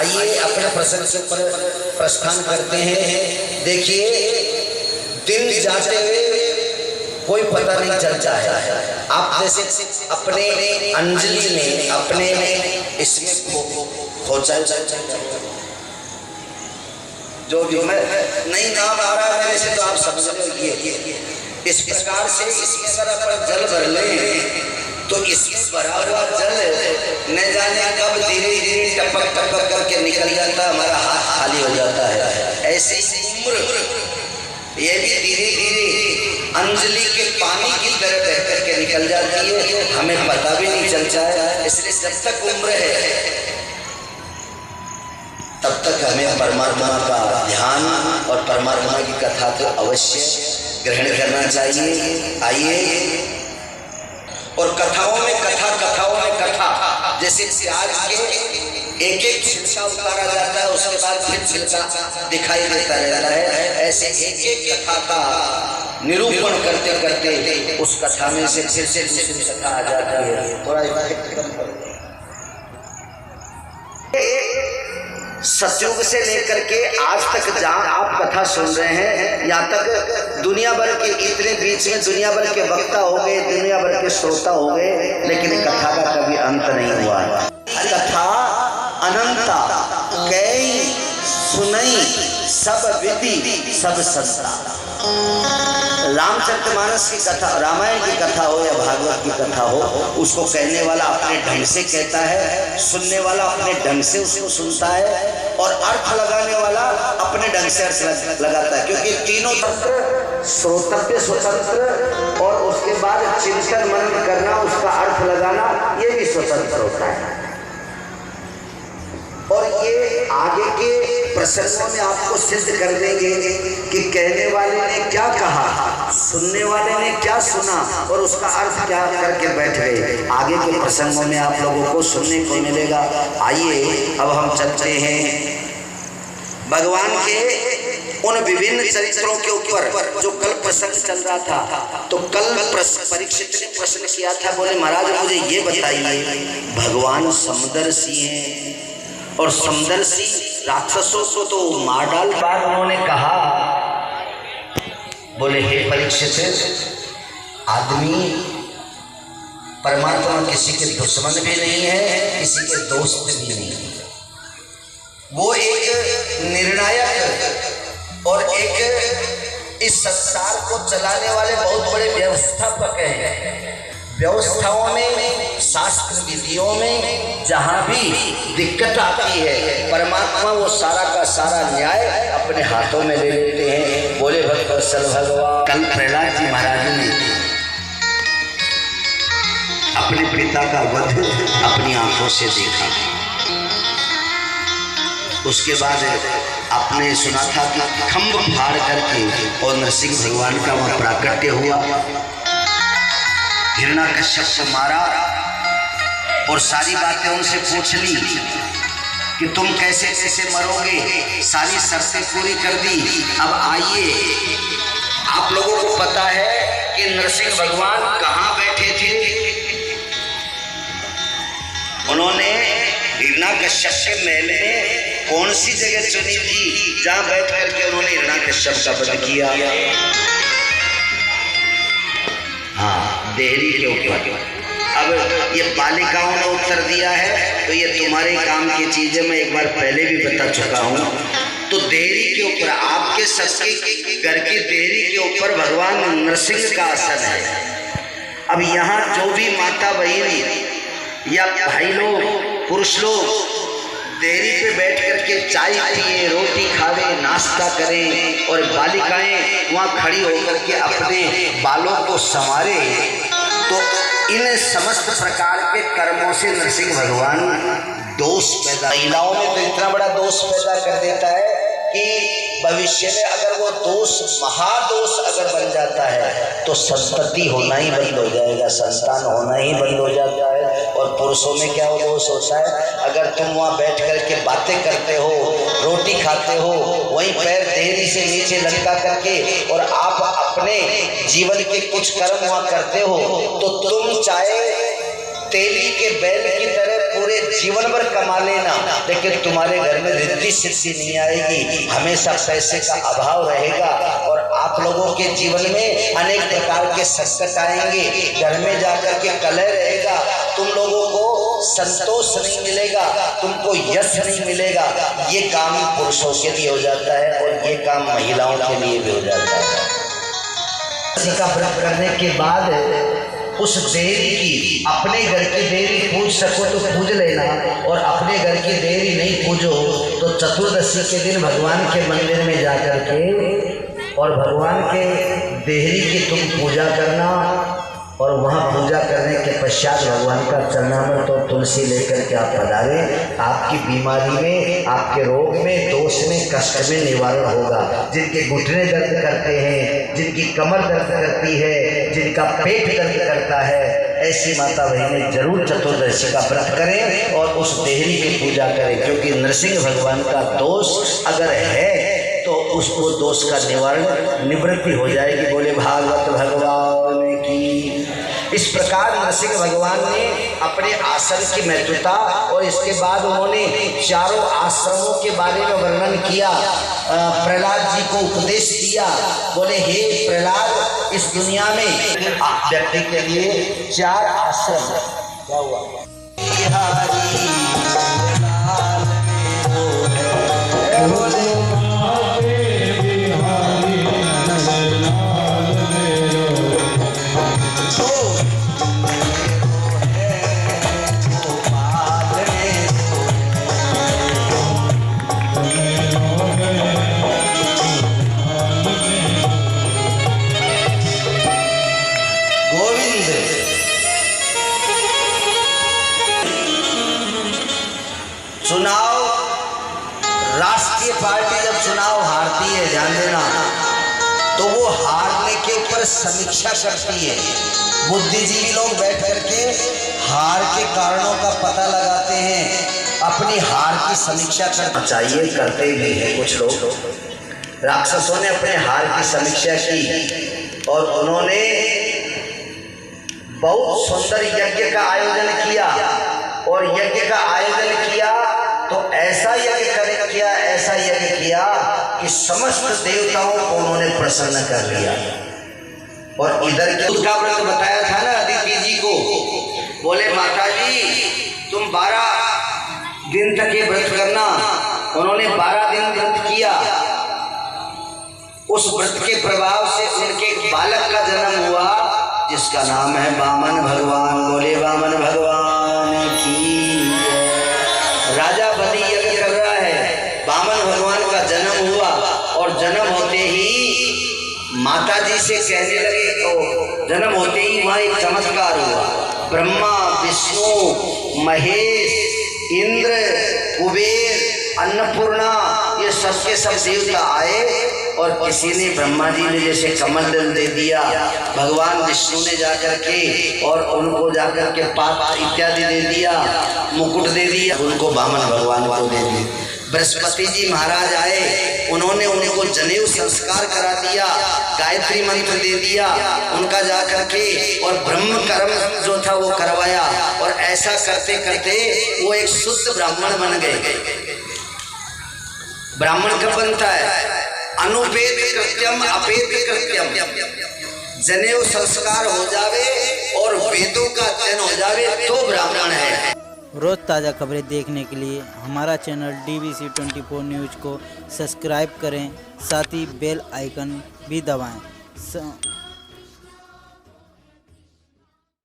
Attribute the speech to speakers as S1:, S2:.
S1: आइए अपने प्रसंग से प्रस्थान करते हैं। देखिए, दिन जाते हुए कोई पता नहीं चलता है। आप जैसे अपने अंजलि में, अपने इसमें खोचा जो भी मैं नहीं नाम आ रहा मेरे से, तो आप समझ लो ये इस प्रकार से इसमें अगर अपन जल भर लें तो इसमें भरा हुआ जल न जाने कब धीरे धीरे टपक टपक करके निकल जाता है, हमारा हाथ खाली हो जाता है। ऐसे ही उम्र ये भी धीरे धीरे अंजलि के पानी की तरह बह करके निकल जाती है, हमें पता भी नहीं चलता है। इसलिए जब तक उम्र है तब तक हमें परमात्मा का ध्यान और परमात्मा की कथा को अवश्य ग्रहण करना चाहिए। आइए, और कथाओं में कथा, कथाओं में कथा, जैसे प्याज के एक एक छिलका उतारा जाता है, उसके बाद फिर छिलका दिखाई देता रहता है, ऐसे एक एक कथा का निरूपण करते करते उस कथा में से फिर से दूसरी कथा आ जाती है। थोड़ा सतयुग से लेकर के आज तक जहाँ आप कथा सुन रहे हैं, यहाँ तक दुनिया भर के इतने बीच में दुनिया भर के वक्ता हो गए, दुनिया भर के श्रोता हो गए, लेकिन कथा का कभी अंत नहीं हुआ। कथा अनंता कई सुनई सब विधि सब संता। रामचरितमानस की कथा, रामायण की कथा हो या भागवत की कथा हो, उसको कहने वाला अपने ढंग से कहता है, सुनने वाला अपने ढंग से उसको सुनता है, और अर्थ लगाने वाला अपने ढंग से अर्थ लगाता है। क्योंकि तीनों तंत्र, श्रोतव्य स्वतंत्र और उसके बाद चिंतन मनन करना, उसका अर्थ लगाना, ये भी स्वतंत्र होता है। और ये आगे के प्रसंगों में आपको सिद्ध कर देंगे कि कहने वाले ने क्या कहा, सुनने वाले ने क्या सुना और उसका अर्थ क्या करके बैठ गए। आगे के प्रसंगों में आप लोगों को सुनने को मिलेगा। आइए अब हम चलते हैं भगवान के उन विभिन्न चरित्रों के ऊपर जो कल प्रसंग चल रहा था। तो कल परीक्षित ने प्रश्न किया था, बोले महाराज मुझे ये बताइए, भगवान समदर्शी हैं और समदर्शी राक्षसों को तो मार डाल। बाद उन्होंने कहा, बोले हे परीक्षित, आदमी परमात्मा किसी के दुश्मन भी नहीं है, किसी के दोस्त भी नहीं है। वो एक निर्णायक और एक इस संसार को चलाने वाले बहुत बड़े व्यवस्थापक हैं। व्यवस्थाओं में, शास्त्र विधियों में जहाँ भी दिक्कत आती है, परमात्मा वो सारा का सारा न्याय अपने हाथों में ले लेते हैं। बोले भक्तवत्सल भगवान। कल प्रहलाद जी महाराज ने अपने पिता का वध अपनी आंखों से देखा। उसके बाद आपने सुना था कि खंभ फाड़ करके और नरसिंह भगवान का वह प्राकट्य हुआ, हिरण्यकश्यप को मारा और सारी बातें उनसे पूछ ली कि तुम कैसे कैसे मरोगे, सारी शर्तें पूरी कर दी। अब आइए, आप लोगों को पता है कि नरसिंह भगवान कहाँ बैठे थे। उन्होंने हिरण्यकश्यप के महल में कौन सी जगह चुनी थी जहाँ बैठ करके उन्होंने हिरण्यकश्यप का वध किया? हाँ, देहरी के ऊपर। अब ये बालिकाओं ने उत्तर दिया है, तो ये तुम्हारे काम की चीजें मैं एक बार पहले भी बता चुका हूँ। तो देहरी के ऊपर, आपके सबके घर की देहरी के ऊपर भगवान नरसिंह का आसन है। अब यहाँ जो भी माता बहन या भाई लोग, पुरुष लोग देहरी पे बैठ करके चाय पिए, रोटी खावे, नाश्ता करें, और बालिकाएं वहाँ खड़ी होकर के अपने बालों को संवारे, तो इन समस्त प्रकार के कर्मों से नरसिंह भगवान दोष पैदा, महिलाओं में तो इतना बड़ा दोष पैदा कर देता है कि भविष्य में अगर वो दोष महादोष अगर बन जाता है तो संतति होना ही बंद हो जाएगा, संतान होना ही बंद हो जाता है। और पुरुषों में क्या वो दोष होता है, अगर तुम वहाँ बैठ करके बातें करते हो, रोटी खाते हो, वहीं पैर देहरी से नीचे लटका करके और आप अपने जीवन के कुछ कर्म वहाँ करते हो, तो तुम चाहे तेली के बैल की तरह पूरे जीवन भर कमा लेना, लेकिन तुम्हारे घर में रिद्धि सिद्धि नहीं आएगी, हमेशा पैसे का अभाव रहेगा और आप लोगों के जीवन में अनेक प्रकार के संकट आएंगे। घर में जाकर के कलह रहेगा, तुम लोगों को संतोष नहीं मिलेगा, तुमको यश नहीं मिलेगा। ये काम पुरुषों के लिए हो जाता है और ये काम महिलाओं के लिए भी हो जाता है। इसी का व्रत करने के बाद उस देवी की, अपने घर की देवी पूज सको तो पूज लेना, और अपने घर की देवी नहीं पूजो तो चतुर्दशी के दिन भगवान के मंदिर में जाकर के और भगवान के देहरी की तुम पूजा करना, और वहाँ पूजा करने के पश्चात भगवान का चरणामृत और तुलसी लेकर के आप पधारें। आपकी बीमारी में, आपके रोग में, दोष में, कष्ट में निवारण होगा। जिनके घुटने दर्द करते हैं, जिनकी कमर दर्द करती है, जिनका पेट दर्द करता है, ऐसी माता बहनें जरूर चतुर्दशी का व्रत करें और उस देहरी की पूजा करें, क्योंकि नरसिंह भगवान का दोष अगर है तो उसको दोष का निवारण, निवृत्ति हो जाएगी। बोले भागवत भगवान की। इस प्रकार नरसिंह भगवान ने अपने आश्रम की महत्वता और इसके बाद उन्होंने चारों आश्रमों के बारे में वर्णन किया, प्रहलाद जी को उपदेश दिया। बोले हे प्रहलाद, इस दुनिया में व्यक्ति के लिए 4 आश्रम, क्या हुआ, चुनाव, राष्ट्रीय पार्टी जब चुनाव हारती है, ध्यान देना, तो वो हारने के ऊपर समीक्षा करती है। बुद्धिजीवी लोग बैठ करके हार के कारणों का पता लगाते हैं, अपनी हार की समीक्षा करना चाहिए, करते भी हैं कुछ लोग। राक्षसों ने अपने हार की समीक्षा की और उन्होंने बहुत सुंदर यज्ञ का आयोजन किया, और यज्ञ का आयोजन किया तो ऐसा यज्ञ किया, ऐसा यज्ञ किया कि समस्त देवताओं को उन्होंने प्रसन्न कर लिया। और इधर के उसका व्रत बताया था ना अदिति जी को, बोले माता जी तुम 12 दिन तक ये व्रत करना। उन्होंने 12 दिन व्रत किया। उस व्रत के प्रभाव से उनके बालक का जन्म हुआ, जिसका नाम है वामन भगवान। बोले वामन भगवान की। राजा बलि यज्ञ कर रहा है, वामन भगवान का जन्म हुआ, और जन्म होते ही माता जी से कहने लगे, तो जन्म होते ही वहाँ एक चमत्कार हुआ। ब्रह्मा, विष्णु, महेश, इंद्र, कुबेर, अन्नपूर्णा, ये सबके सब देवता आए, और किसी ने, ब्रह्मा जी ने जैसे कमंडल दे दिया, भगवान विष्णु ने जाकर के और उनको जाकर के पात्र इत्यादि दे दिया, मुकुट दे दिया, उनको वामन भगवान को दे दिया। बृहस्पति जी महाराज आए, उन्होंने उनको जनेऊ संस्कार करा दिया, गायत्री मंत्र दे दिया उनका जाकर के, और ब्रह्म कर्म जो था वो करवाया, और ऐसा करते करते वो एक शुद्ध ब्राह्मण बन गए। ब्राह्मण कब बनता है? अनुपेद कृत्यम अपेद कृत्यम, जनेऊ संस्कार हो जावे और वेदों का अध्ययन हो जावे तो ब्राह्मण है।
S2: रोज़ ताज़ा खबरें देखने के लिए हमारा चैनल DBC 24 न्यूज़ को सब्सक्राइब करें, साथ ही बेल आइकन भी दबाएं।